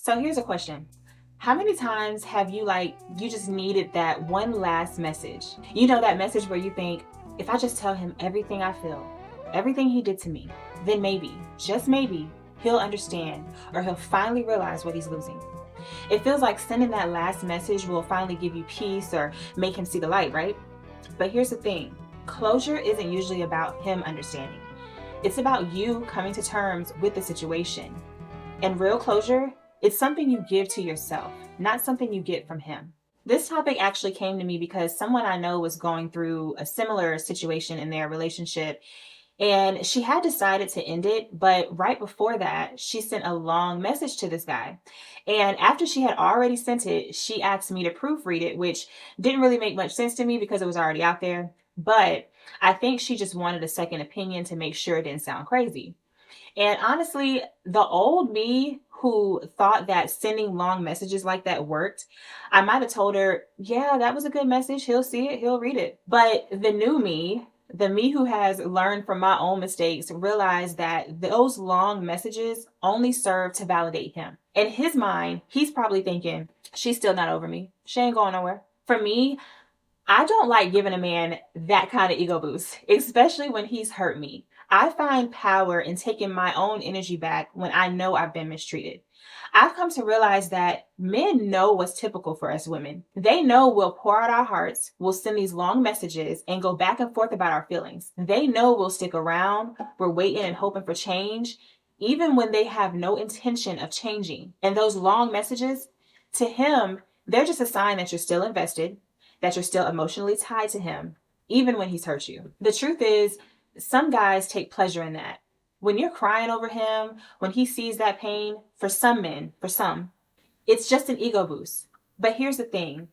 So here's a question. How many times have you just needed that one last message? You know, that message where you think, if I just tell him everything I feel, everything he did to me, then maybe, just maybe, he'll understand or he'll finally realize what he's losing. It feels like sending that last message will finally give you peace or make him see the light, right? But here's the thing. Closure isn't usually about him understanding. It's about you coming to terms with the situation. And real closure, it's something you give to yourself, not something you get from him. This topic actually came to me because someone I know was going through a similar situation in their relationship, and she had decided to end it, but right before that, she sent a long message to this guy. And after she had already sent it, she asked me to proofread it, which didn't really make much sense to me because it was already out there. But I think she just wanted a second opinion to make sure it didn't sound crazy. And honestly, the old me who thought that sending long messages like that worked, I might have told her, yeah, that was a good message. He'll see it, he'll read it. But the new me, the me who has learned from my own mistakes, realized that those long messages only serve to validate him. In his mind, he's probably thinking, she's still not over me. She ain't going nowhere. For me, I don't like giving a man that kind of ego boost, especially when he's hurt me. I find power in taking my own energy back when I know I've been mistreated. I've come to realize that men know what's typical for us women. They know we'll pour out our hearts, we'll send these long messages, and go back and forth about our feelings. They know we'll stick around, we're waiting and hoping for change, even when they have no intention of changing. And those long messages, to him, they're just a sign that you're still invested, that you're still emotionally tied to him, even when he's hurt you. The truth is, some guys take pleasure in that. When you're crying over him, when he sees that pain, for some men, it's just an ego boost. But here's the thing.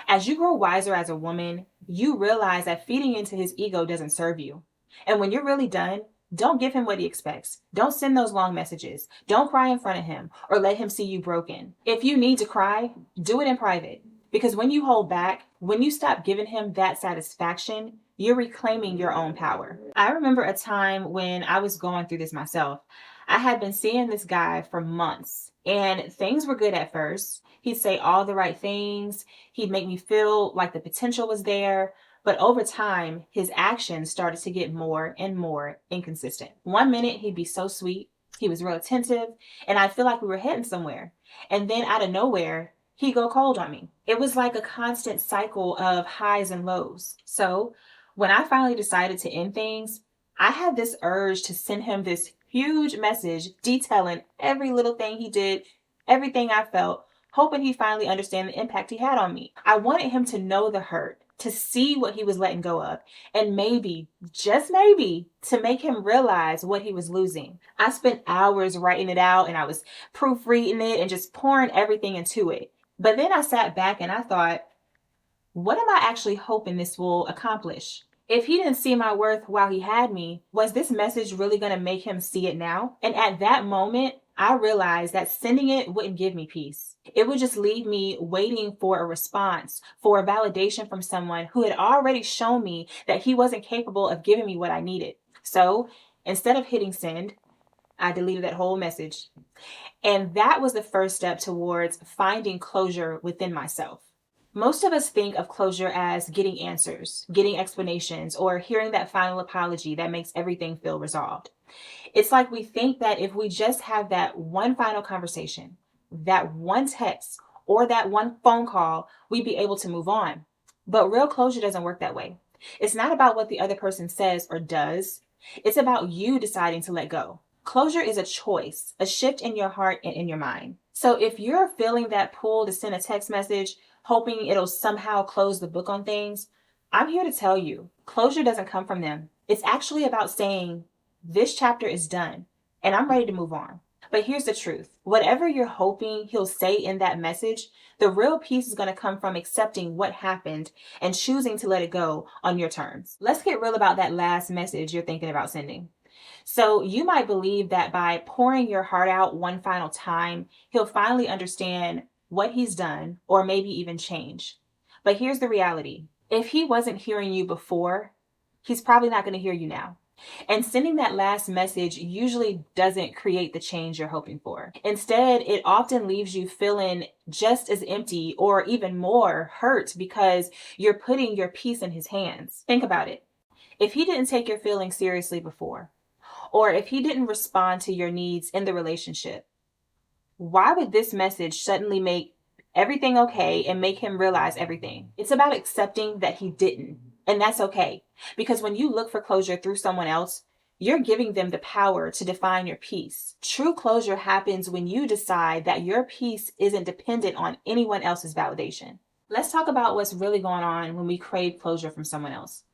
As you grow wiser as a woman, you realize that feeding into his ego doesn't serve you. And when you're really done, don't give him what he expects. Don't send those long messages. Don't cry in front of him or let him see you broken. If you need to cry, do it in private. Because when you hold back, when you stop giving him that satisfaction, you're reclaiming your own power. I remember a time when I was going through this myself. I had been seeing this guy for months and things were good at first. He'd say all the right things. He'd make me feel like the potential was there. But over time, his actions started to get more and more inconsistent. One minute, he'd be so sweet. He was real attentive and I feel like we were heading somewhere. And then out of nowhere, he'd go cold on me. It was like a constant cycle of highs and lows. So when I finally decided to end things, I had this urge to send him this huge message detailing every little thing he did, everything I felt, hoping he finally understand the impact he had on me. I wanted him to know the hurt, to see what he was letting go of, and maybe, just maybe, to make him realize what he was losing. I spent hours writing it out and I was proofreading it and just pouring everything into it. But then I sat back and I thought, what am I actually hoping this will accomplish? If he didn't see my worth while he had me, was this message really going to make him see it now? And at that moment, I realized that sending it wouldn't give me peace. It would just leave me waiting for a response, for a validation from someone who had already shown me that he wasn't capable of giving me what I needed. So instead of hitting send, I deleted that whole message. And that was the first step towards finding closure within myself. Most of us think of closure as getting answers, getting explanations, or hearing that final apology that makes everything feel resolved. It's like we think that if we just have that one final conversation, that one text, or that one phone call, we'd be able to move on. But real closure doesn't work that way. It's not about what the other person says or does. It's about you deciding to let go. Closure is a choice, a shift in your heart and in your mind. So if you're feeling that pull to send a text message, hoping it'll somehow close the book on things, I'm here to tell you, closure doesn't come from them. It's actually about saying, this chapter is done and I'm ready to move on. But here's the truth. Whatever you're hoping he'll say in that message, the real peace is going to come from accepting what happened and choosing to let it go on your terms. Let's get real about that last message you're thinking about sending. So you might believe that by pouring your heart out one final time, he'll finally understand what he's done or maybe even change. But here's the reality. If he wasn't hearing you before, he's probably not going to hear you now. And sending that last message usually doesn't create the change you're hoping for. Instead, it often leaves you feeling just as empty or even more hurt because you're putting your peace in his hands. Think about it. If he didn't take your feelings seriously before, or if he didn't respond to your needs in the relationship, why would this message suddenly make everything okay and make him realize everything? It's about accepting that he didn't. And that's okay. Because when you look for closure through someone else, you're giving them the power to define your peace. True closure happens when you decide that your peace isn't dependent on anyone else's validation. Let's talk about what's really going on when we crave closure from someone else.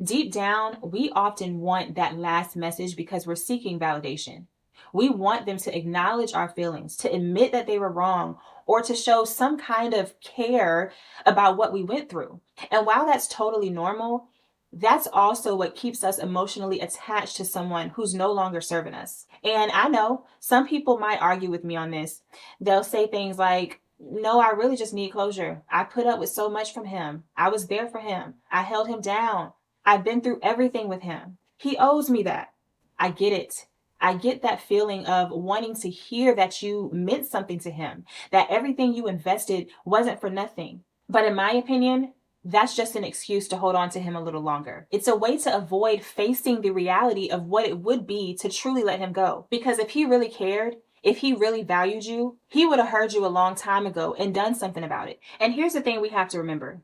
Deep down, we often want that last message because we're seeking validation. We want them to acknowledge our feelings, to admit that they were wrong, or to show some kind of care about what we went through. And while that's totally normal, that's also what keeps us emotionally attached to someone who's no longer serving us. And I know some people might argue with me on this. They'll say things like, no, I really just need closure. I put up with so much from him. I was there for him. I held him down. I've been through everything with him. He owes me that. I get it. I get that feeling of wanting to hear that you meant something to him, that everything you invested wasn't for nothing. But in my opinion, that's just an excuse to hold on to him a little longer. It's a way to avoid facing the reality of what it would be to truly let him go. Because if he really cared, if he really valued you, he would have heard you a long time ago and done something about it. And here's the thing we have to remember.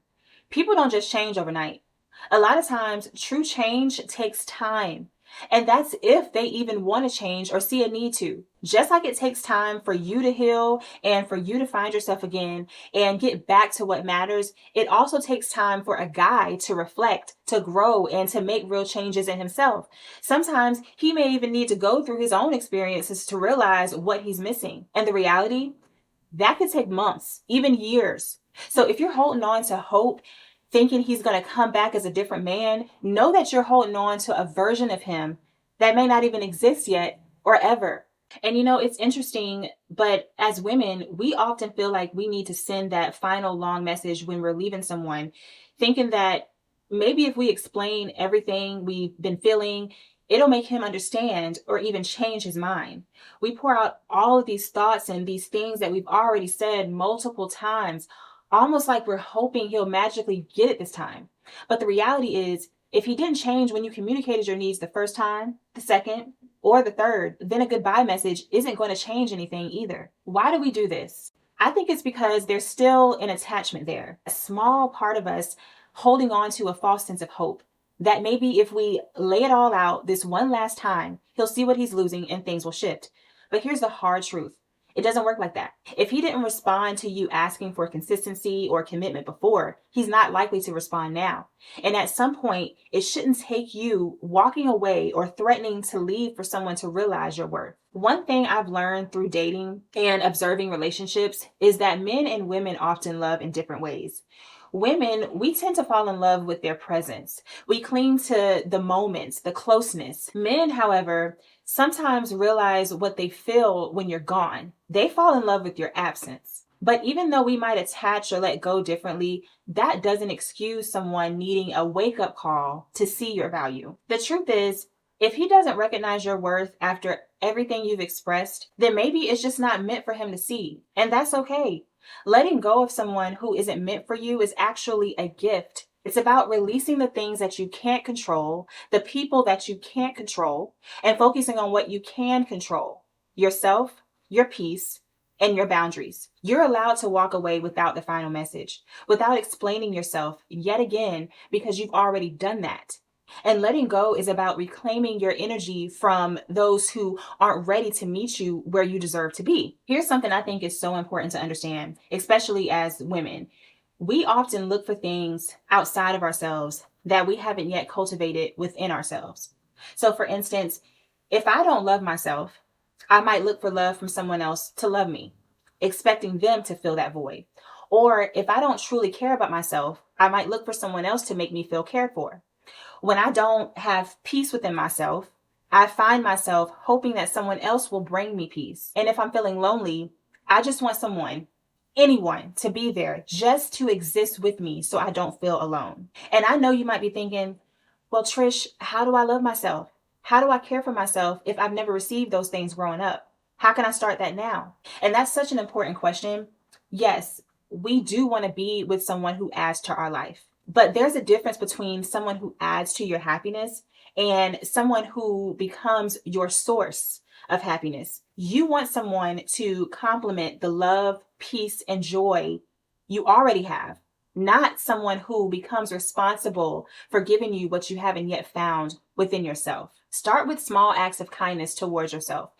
People don't just change overnight. A lot of times, true change takes time. And that's if they even want to change or see a need to. Just like it takes time for you to heal and for you to find yourself again and get back to what matters, it also takes time for a guy to reflect, to grow, and to make real changes in himself. Sometimes he may even need to go through his own experiences to realize what he's missing. And the reality, that could take months, even years. So if you're holding on to hope, thinking he's going to come back as a different man, know that you're holding on to a version of him that may not even exist yet or ever. And it's interesting, but as women, we often feel like we need to send that final long message when we're leaving someone, thinking that maybe if we explain everything we've been feeling, it'll make him understand or even change his mind. We pour out all of these thoughts and these things that we've already said multiple times, almost like we're hoping he'll magically get it this time. But the reality is, if he didn't change when you communicated your needs the first time, the second, or the third, then a goodbye message isn't going to change anything either. Why do we do this? I think it's because there's still an attachment there, a small part of us holding on to a false sense of hope that maybe if we lay it all out this one last time, he'll see what he's losing and things will shift. But here's the hard truth. It doesn't work like that. If he didn't respond to you asking for consistency or commitment before, he's not likely to respond now. And at some point, it shouldn't take you walking away or threatening to leave for someone to realize your worth. One thing I've learned through dating and observing relationships is that men and women often love in different ways. Women, we tend to fall in love with their presence. We cling to the moments, the closeness. Men, however, sometimes realize what they feel when you're gone. They fall in love with your absence. But even though we might attach or let go differently, that doesn't excuse someone needing a wake-up call to see your value. The truth is, if he doesn't recognize your worth after everything you've expressed, then maybe it's just not meant for him to see. And that's okay. Letting go of someone who isn't meant for you is actually a gift. It's about releasing the things that you can't control, the people that you can't control, and focusing on what you can control: yourself, your peace, and your boundaries. You're allowed to walk away without the final message, without explaining yourself yet again, because you've already done that. And letting go is about reclaiming your energy from those who aren't ready to meet you where you deserve to be. Here's something I think is so important to understand, especially as women. We often look for things outside of ourselves that we haven't yet cultivated within ourselves. So for instance, if I don't love myself, I might look for love from someone else to love me, expecting them to fill that void. Or if I don't truly care about myself, I might look for someone else to make me feel cared for. When I don't have peace within myself, I find myself hoping that someone else will bring me peace. And if I'm feeling lonely, I just want someone, anyone, to be there just to exist with me so I don't feel alone. And I know you might be thinking, well, Trish, how do I love myself? How do I care for myself if I've never received those things growing up? How can I start that now? And that's such an important question. Yes, we do want to be with someone who adds to our life. But there's a difference between someone who adds to your happiness and someone who becomes your source of happiness. You want someone to complement the love, peace, and joy you already have, not someone who becomes responsible for giving you what you haven't yet found within yourself. Start with small acts of kindness towards yourself.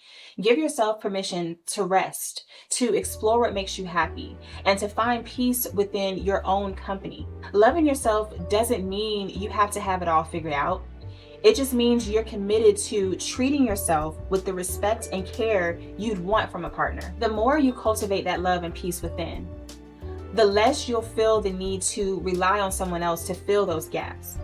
Give yourself permission to rest, to explore what makes you happy, and to find peace within your own company. Loving yourself doesn't mean you have to have it all figured out. It just means you're committed to treating yourself with the respect and care you'd want from a partner. The more you cultivate that love and peace within, the less you'll feel the need to rely on someone else to fill those gaps.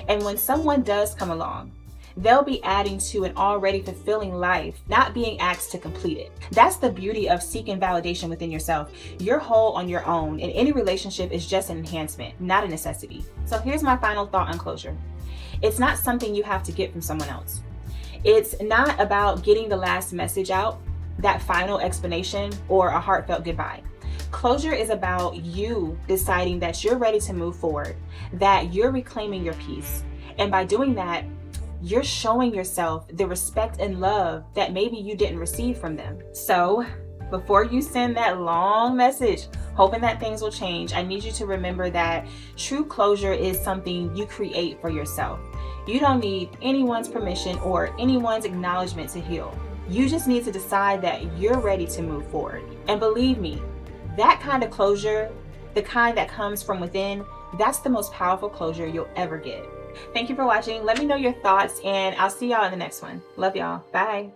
And when someone does come along, they'll be adding to an already fulfilling life, not being asked to complete it. That's the beauty of seeking validation within yourself. You're whole on your own, and any relationship is just an enhancement, not a necessity. So here's my final thought on closure. It's not something you have to get from someone else. It's not about getting the last message out, that final explanation, or a heartfelt goodbye. Closure is about you deciding that you're ready to move forward, that you're reclaiming your peace. And by doing that, you're showing yourself the respect and love that maybe you didn't receive from them. So before you send that long message, hoping that things will change, I need you to remember that true closure is something you create for yourself. You don't need anyone's permission or anyone's acknowledgement to heal. You just need to decide that you're ready to move forward. And believe me, that kind of closure, the kind that comes from within, that's the most powerful closure you'll ever get. Thank you for watching. Let me know your thoughts, and I'll see y'all in the next one. Love y'all. Bye.